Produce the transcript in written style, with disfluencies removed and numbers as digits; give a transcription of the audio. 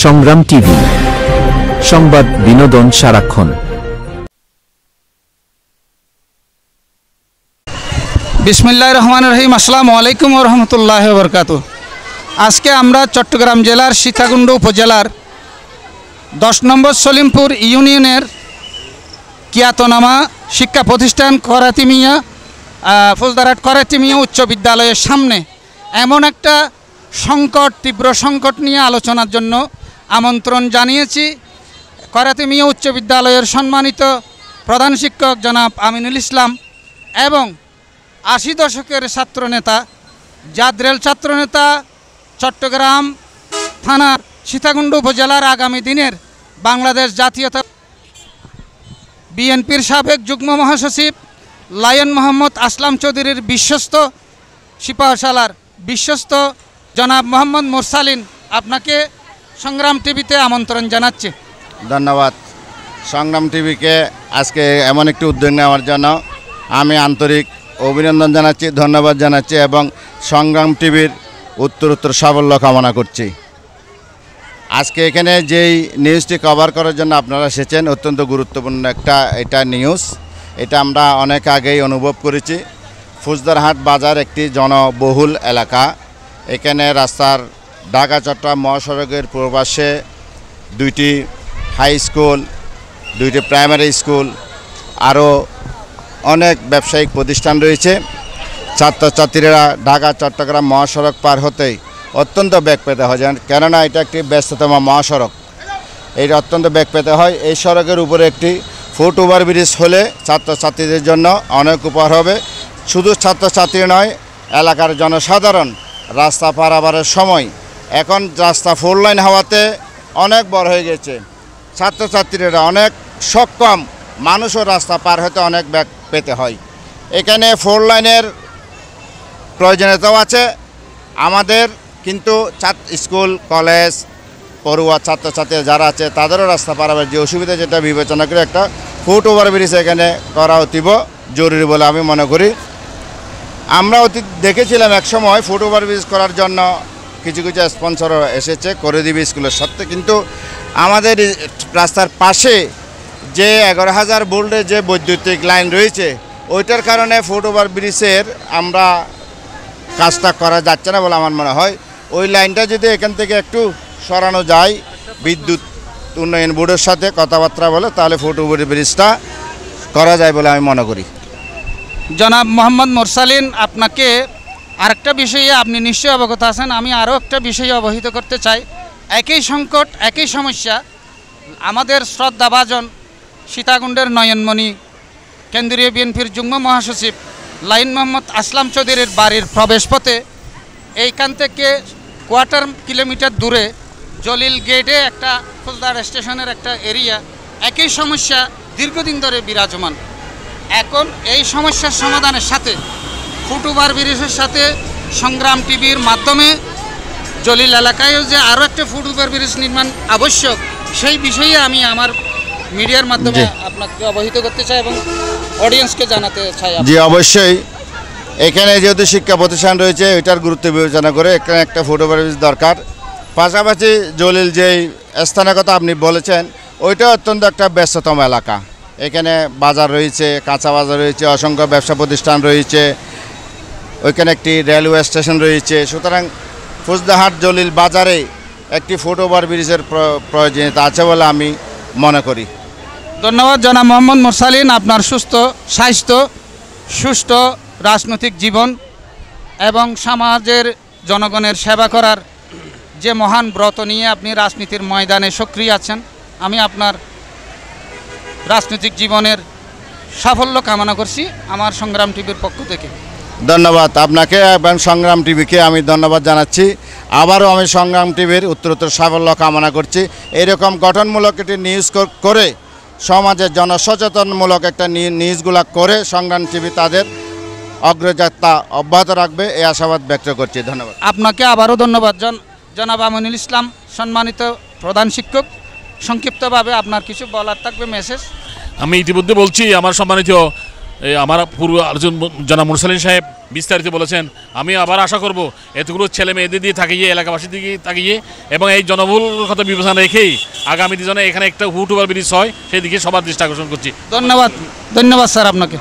সংগ্রাম টিভি, সংবাদ বিনোদন সারাক্ষণ। বিসমিল্লাহির রহমানির রহিম। আসসালামু আলাইকুম ওয়া রাহমাতুল্লাহি ওয়া বারাকাতুহু। আজকে আমরা চট্টগ্রাম জেলার সীতাকুণ্ড উপজেলার 10 নম্বর সলিমপুর ইউনিয়নের খ্যাতনামা শিক্ষা প্রতিষ্ঠান করাতি মিয়া ফৌজদারহাট করাতি মিয়া উচ্চ বিদ্যালয়ের সামনে এমন একটা তীব্র সংকট নিয়ে আলোচনার জন্য আমন্ত্রণ জানিয়েছি করাতি মিয়া উচ্চ বিদ্যালয়ের সম্মানিত প্রধান শিক্ষক জনাব আমিনুল ইসলাম এবং 80 দশকের ছাত্রনেতা, জাদরেল ছাত্রনেতা, চট্টগ্রাম থানার সীতাকুণ্ড উপজেলার আগামী দিনের বাংলাদেশ জাতীয়তা বিএনপির সাবেক যুগ্ম মহাসচিব লায়ন মোহাম্মদ আসলাম চৌধুরীর বিশ্বস্ত সিপাহসালার বিশ্বস্ত জনাব মোহাম্মদ মোরসালিন আপনাকে সংগ্রাম টিভিতে আমন্ত্রণ জানাচ্ছি। ধন্যবাদ। সংগ্রাম টিভিকে আজকে এমন একটি উদ্যোগ নেওয়ার জন্য আমি আন্তরিক অভিনন্দন জানাচ্ছি, ধন্যবাদ জানাচ্ছি এবং সংগ্রাম টিভির উত্তরোত্তর সাফল্য কামনা করছি। আজকে এখানে যেই নিউজটি কভার করার জন্য আপনারা এসেছেন অত্যন্ত গুরুত্বপূর্ণ এটা নিউজ। এটা আমরা অনেক আগেই অনুভব করেছি। ফৌজদারহাট বাজার একটি জনবহুল এলাকা। এখানে রাস্তার ঢাকা চট্টগ্রাম মহাসড়কের পূর্বপাশে 2টি হাই স্কুল, 2টি প্রাইমারি স্কুল, আরও অনেক ব্যবসায়িক প্রতিষ্ঠান রয়েছে। ছাত্রছাত্রীরা ঢাকা চট্টগ্রাম মহাসড়ক পার হতেই অত্যন্ত বেগ পেতে হয়, কেননা এটা একটি ব্যস্ততম মহাসড়ক। এই অত্যন্ত বেগ পেতে হয়। এই সড়কের উপরে একটি ফুট ওভারব্রিজ হলে ছাত্রছাত্রীদের জন্য অনেক উপকার হবে। শুধু ছাত্রছাত্রী নয়, এলাকার জনসাধারণ রাস্তা পারাপারের সময় এখন রাস্তা 4 লাইন হওয়াতে অনেক বড় হয়ে গেছে। ছাত্রছাত্রীরা অনেক সক্ষম মানুষও রাস্তা পার হতে অনেক বেগ পেতে হয়। এখানে 4 লাইনের প্রয়োজনীয়তাও আছে আমাদের, কিন্তু স্কুল কলেজ পড়ুয়া ছাত্রছাত্রী যারা আছে তাদেরও রাস্তা পারাবার যে অসুবিধা, যেটা বিবেচনা করে একটা ফুট ওভারব্রিজ এখানে করা অতীব জরুরি বলে আমি মনে করি। আমরা দেখেছিলাম এক সময় ফুট ওভারব্রিজ করার জন্য কিছু কিছু স্পন্সর এসেছে করে দিবে স্কুলের সাথে, কিন্তু আমাদের রাস্তার পাশে যে 11,000 ভোল্টের যে বৈদ্যুতিক লাইন রয়েছে ওইটার কারণে ফুট ওভারব্রিজের আমরা কাজটা করা যাচ্ছে না বলে আমার মনে হয়। ওই লাইনটা যদি এখান থেকে একটু সরানো যায়, বিদ্যুৎ উন্নয়ন বোর্ডের সাথে কথাবার্তা বলে, তাহলে ফুট ওভারব্রিজটা করা যায় বলে আমি মনে করি। জনাব মোহাম্মদ মোরসালিন, আপনাকে আরেকটা বিষয়ে আপনি নিশ্চয়ই অবগত আছেন, আমি আরও একটা বিষয়ে অবহিত করতে চাই। একই সংকট, একই সমস্যা আমাদের শ্রদ্ধাভাজন সীতাকুণ্ডের নয়নমণি কেন্দ্রীয় বিএনপির যুগ্ম মহাসচিব লায়ন মোহাম্মদ আসলাম চৌধুরীর বাড়ির প্রবেশপথে এইখান থেকে 1/4 কিলোমিটার দূরে জলিল গেটে একটা ফৌজদার স্টেশনের একটা এরিয়া, একই সমস্যা দীর্ঘদিন ধরে বিরাজমান। এখন এই সমস্যার সমাধানের সাথে ফুট ওভারব্রিজের সাথে সংগ্রাম টিভির মাধ্যমে জলিল এলাকায়ও যে আরও একটা ফুট ওভারব্রিজ নির্মাণ আবশ্যক, সেই বিষয়ে আমি আমার মিডিয়ার মাধ্যমে আপনাকে অবহিত করতে চাই এবং অডিয়েন্সকে জানাতে চাই। জি অবশ্যই। এখানে যেহেতু শিক্ষা প্রতিষ্ঠান রয়েছে ওইটার গুরুত্ব বিবেচনা করে এখানে একটা ফুট ওভারব্রিজ দরকার। পাশাপাশি জলিল যেই স্থানের কথা আপনি বলেছেন ওইটা অত্যন্ত একটা ব্যস্ততম এলাকা। এখানে বাজার রয়েছে, কাঁচা বাজার রয়েছে, অসংখ্য ব্যবসা প্রতিষ্ঠান রয়েছে, ওইখানে একটি রেলওয়ে স্টেশন রয়েছে। সুতরাং ফৌজদারহাট জলিল বাজারে একটি ফুট ওভারব্রিজের প্রয়োজনীয়তা আছে বলে আমি মনে করি। ধন্যবাদ জনাব মোহাম্মদ মোরসালিন। আপনার সুস্থ স্বাস্থ্য, সুষ্ঠু রাজনৈতিক জীবন এবং সমাজের জনগণের সেবা করার যে মহান ব্রত নিয়ে আপনি রাজনীতির ময়দানে সক্রিয় আছেন, আমি আপনার রাজনৈতিক জীবনের সাফল্য কামনা করছি আমার সংগ্রাম টিভির পক্ষ থেকে। ধন্যবাদ আপনাকে এবং সংগ্রাম টিভিকে আমি ধন্যবাদ জানাচ্ছি। আবারও আমি সংগ্রাম টিভির উত্তরোত্তর সাফল্য কামনা করছি। এরকম গঠনমূলক একটি নিউজ করে সমাজের জনসচেতনমূলক একটা নিউজগুলো করে সংগ্রাম টিভি তাদের অগ্রযাত্রা অব্যাহত রাখবে এই আশাবাদ ব্যক্ত করছি। ধন্যবাদ আপনাকে আবারও ধন্যবাদ। জনাব আমিনুল ইসলাম, সম্মানিত প্রধান শিক্ষক, সংক্ষিপ্তভাবে আপনার কিছু বলার থাকবে মেসেজ। আমি ইতিমধ্যে বলছি, আমার সম্মানিত আমার পূর্ব আলোচন জনাব মুরসালিন সাহেব বিস্তারিত বলেছেন। আমি আবার আশা করব এতগুলো ছেলে মেয়েদের দিয়ে থাকিয়ে, এলাকাবাসীর দিকে থাকিয়ে এবং এই জনবহুল কথা বিবেচনা রেখেই আগামী দিনে এখানে একটা হুট ওভার ব্রিজ হয়, সেই দিকে সবার দৃষ্টি আকর্ষণ করছি। ধন্যবাদ, ধন্যবাদ স্যার আপনাকে।